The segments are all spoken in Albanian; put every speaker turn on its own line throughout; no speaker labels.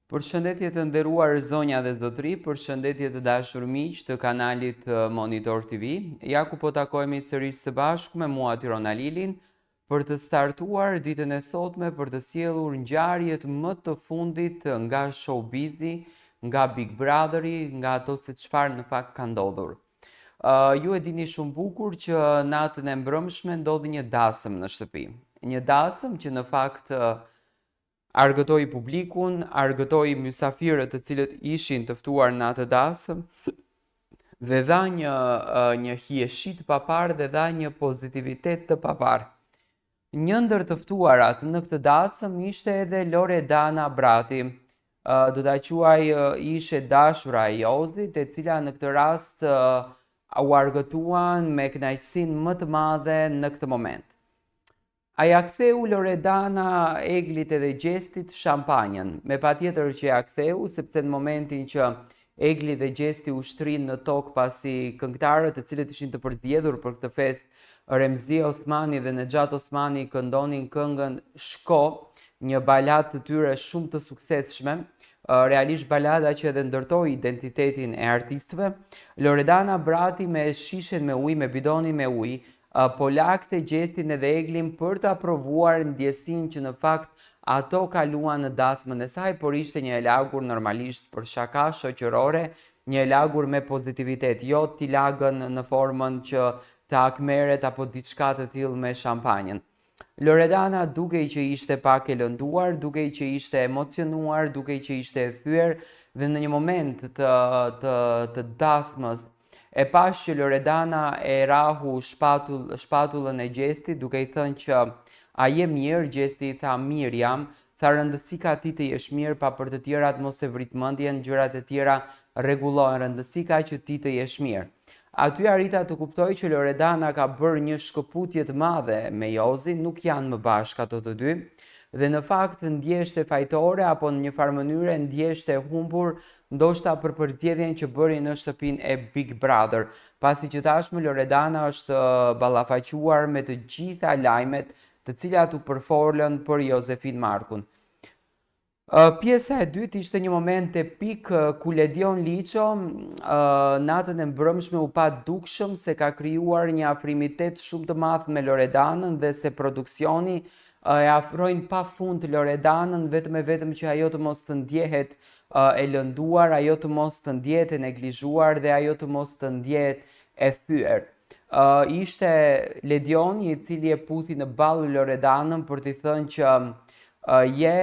Përshëndetje të nderuar zonja dhe zotëri, përshëndetje të dashur miq të kanalit Monitor TV. Ja ku po takohemi sërish së bashku me mua Tirona Lilin për të startuar ditën e sotme për të sjellur ngjarjet më të fundit nga showbizi, nga Big Brotheri, nga ato se çfarë në fakt ka ndodhur. Ju e dini shumë bukur që natën e mbrëmshme ndodhi një dasëm në shtëpi. Një dasëm që në fakt argëtoi publikun, argëtoi mysafirët të cilët ishin të ftuar në atë dasëm dhe dha një hijeshi të papar dhe dha një pozitivitet të papar. Një ndër të ftuarat në këtë dasëm ishte edhe Loredana Brati. Do ta quaj ishe dashura e Jozit, e cila në këtë rast u argëtuan me kënaqësinë më të madhe në këtë moment. A ja ktheu Loredana Eglit edhe Gjestit shampanjën, me patjetër që ja ktheu, sepse në momentin që Egli dhe Gjesti u shtrin në tokë pasi këngëtarët të cilët ishin të përzgjedhur për këtë festë, Remzia Osmani dhe Nexhat Osmani këndonin këngën Shko, një balad të tyre shumë të suksesshme, realisht balada që edhe ndërtoi identitetin e artistëve. Loredana Brati me shishen me ujë, me bidonin me ujë, po lagte Gjestin edhe Eglin për ta provuar ndjesinë që në fakt ato kaluan në dasmën e saj, por ishte një e lagur normalisht për shaka shoqërore, një e lagur me pozitivitet, jo t'i lagën në formën që të akmeret apo diçka të tillë me shampanjën. Loredana dukej që ishte pak e lënduar, dukej që ishte emocionuar, dukej që ishte e thyer dhe në një moment të dasmës e pash që Loredana e rahu shpatullën e Gjestit, duke i thënë që a je mirë, Gjesti i tha mirë jam, tha rëndësi ka ti të jesh mirë, pa për të tjerat mos e vrit mendjen, gjërat e tjera rregullohen, rëndësi ka që ti të jesh mirë. Aty arrita të kuptoj që Loredana ka bërë një shkëputje të madhe me Jozin, nuk janë më bashkë ato të dy, dhe në fakt ndjeshte fajtore apo në një farë mënyre ndjeshte humbur ndoshta për përzgjedhjen që bëri në shtëpinë e Big Brother, pasi që tashmë Loredana është ballafaquar me të gjitha lajmet të cilat u përfolën për Josefin Markun. Pjesa e dytë ishte një moment epik ku Ledion Liço natën e mbrëmshme u pa dukshëm se ka krijuar një afrimitet shumë të madh me Loredanën dhe se produksioni e afrojnë pa fund Loredanën vetëm që ajo të mos të ndjehet e lënduar, ajo të mos të ndjehet e neglizhuar dhe ajo të mos të ndjehet e thyer. Ishte Ledioni i cili e puthi në ball Loredanën për t'i thënë që je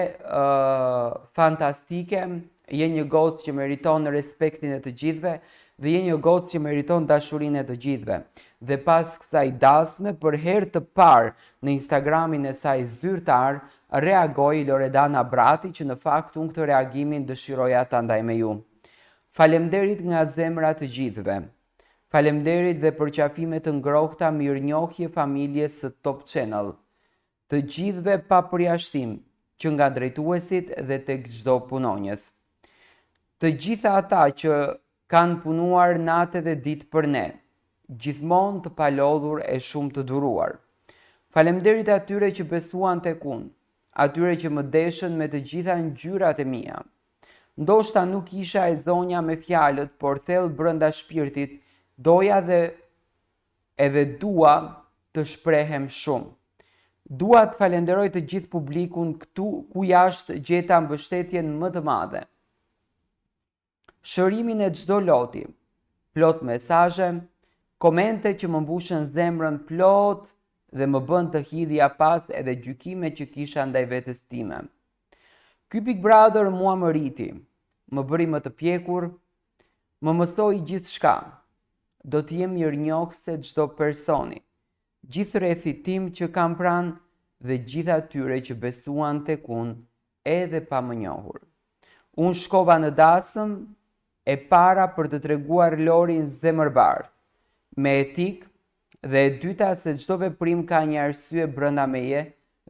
fantastike, je një gocë që meriton respektin e të gjithëve dhe je një gocë që meriton dashurinë e të gjithëve. Dhe pas kësaj dasme, për herë të parë në Instagramin e saj zyrtar, reagoi Loredana Brati që në fakt unë këtë reagimin dëshiroja ta ndaj me ju. Faleminderit nga zemra të gjithëve. Faleminderit dhe për qafimet të ngrohta, mirënjohje familjes së Top Channel. Të gjithëve pa përjashtim, që nga drejtuesit dhe tek çdo punonjës. Të gjitha ata që kanë punuar natë dhe ditë për ne, gjithmonë të palodhur e shumë të duruar. Faleminderit atyre që besuan tek unë, atyre që më deshën me të gjitha ngjyrat e mia. Ndoshta nuk isha e zonja me fjalët, por thellë brenda shpirtit doja dhe edhe dua të shprehem shumë. Dua të falenderoj të gjithë publikun këtu ku jashtë gjeta mbështetjen më të madhe. Shërimin e çdo loti, plot mesazhe, komente që më mbushën zemrën plot dhe më bën të hidhja pas edhe gjykime që kisha ndaj vetes time. Ky Big Brother mua më rriti, më bëri më të pjekur, më mësoi gjithçka. Do të jem mirënjohëse çdo personi, gjithë rrethi tim që kam pranë dhe gjithë atyre që besuan tek unë edhe pa më njohur. Unë shkova në dasëm e para për të treguar Lorin zemërbardh, me etik dhe e dyta se çdo veprim ka një arsye brenda meje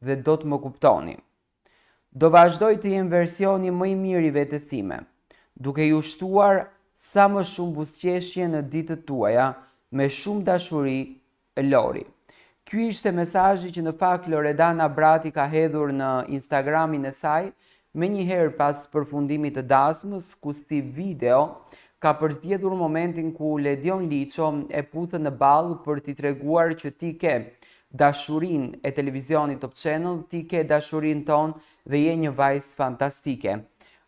dhe do të më kuptoni. Do vazhdoj të jem versioni më i mirë i vetes time, duke ju shtuar sa më shumë buzëqeshje në ditët tuaja me shumë dashuri, Lori. Ky ishte mesazhi që në fakt Loredana Brati ka hedhur në Instagramin e saj me njëherë pas përfundimit të dasmës, Kusti Video ka përzgjedhur momentin ku Ledion Liço e puthë në ballë për t'i treguar që ti ke dashurin e televizionit Top Channel, ti ke dashurin ton dhe je një vajzë fantastike.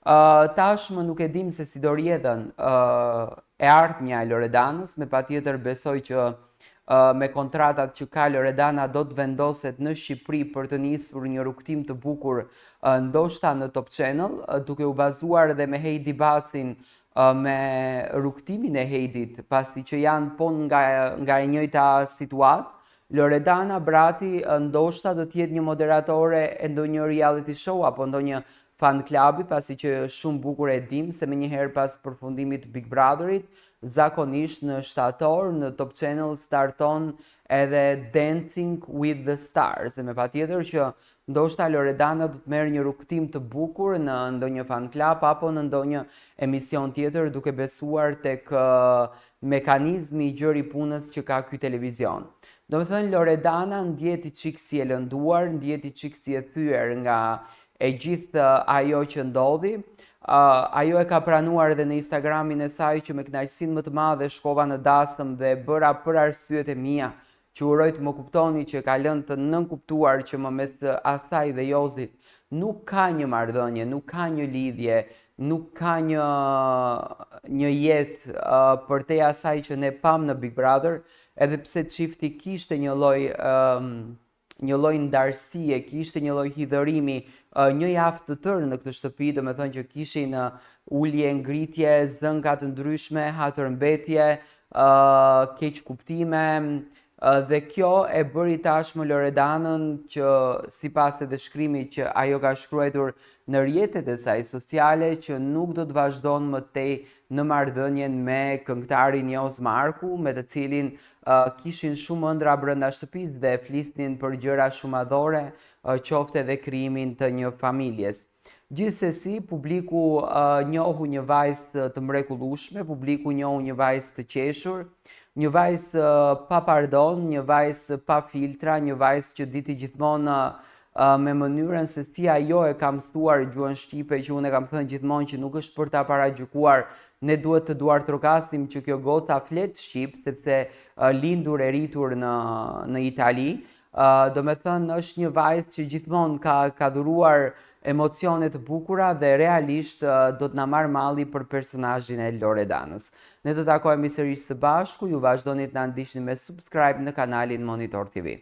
Tashmë nuk e dim se si do rjedhen e ardhmja e Loredanës, me patjetër besoj që me kontratat që ka Loredana do të vendoset në Shqipëri për të nisur një rrugtim të bukur ndoshta në Top Channel, duke u bazuar edhe me Heidi Bacin me rrugtimin e Heidit, pasi që janë po nga e njëjta situatë. Loredana Brati ndoshta do të jetë një moderatore e ndonjë reality show apo ndonjë fan klubi, pasi që shumë bukur e dim se me njëherë pas përfundimit Big Brotherit, zakonisht në shtator, në Top Channel starton edhe Dancing with the Stars, dhe me patjetër që ndoshta Loredana do të merr një rrugtim të bukur në ndonjë fan club apo në ndonjë emision tjetër, duke besuar tek mekanizmi i gjëri punës që ka ky televizion. Do me thënë, Loredana ndjeti qik si e lënduar, ndjeti qik si e thyer nga e gjithë ajo që ndodhi. Ajo e ka pranuar edhe në Instagramin e saj që me kënaqësinë më të madhe shkova në dasëm dhe bëra për arsyet e mia, që uroj të më kuptoni që ka lënë të nënkuptuar që më mes asaj dhe Jozit nuk ka një marrëdhënie, nuk ka një lidhje, nuk ka një jetë përtej asaj që ne pam në Big Brother, edhe pse çifti kishte një lloj ndarësie, kishte një lloj hidhërimi një javë të tërë në këtë shtëpi, do me thënë që kishin ulje, ngritje, zënka të ndryshme, hatërmbetje, keq kuptime, dhe kjo e bëri tashmë Loredanën që sipas edhe shkrimit që ajo ka shkruar në rrjetet e saj sociale që nuk do të vazhdon më tej në marrëdhënien me këngëtarin Joz Marku, me të cilin kishin shumë ëndra brenda shtëpisë dhe flisnin për gjëra shumë madhore, qoftë edhe krijimin të një familjes. Gjithsesi, publiku njohu një vajzë të mrekullueshme, publiku njohu një vajzë të qeshur, një vajzë pa pardon, një vajzë pa filtra, një vajzë që diti gjithmonë me mënyrën se si ajo e ka mësuar gjuhën shqipe, që unë e kam thënë gjithmonë që nuk është për ta paragjykuar, ne duhet të duartrokasim që kjo goca flet shqip, sepse lindur e rritur në Itali. Do me thënë është një vajzë që gjithmonë ka dhuruar emocione të bukura dhe realisht do të na marr malli për personazhin e Loredanës. Ne do të takohemi sërish së bashku, ju vazhdoni të na ndiqni me subscribe në kanalin Monitor TV.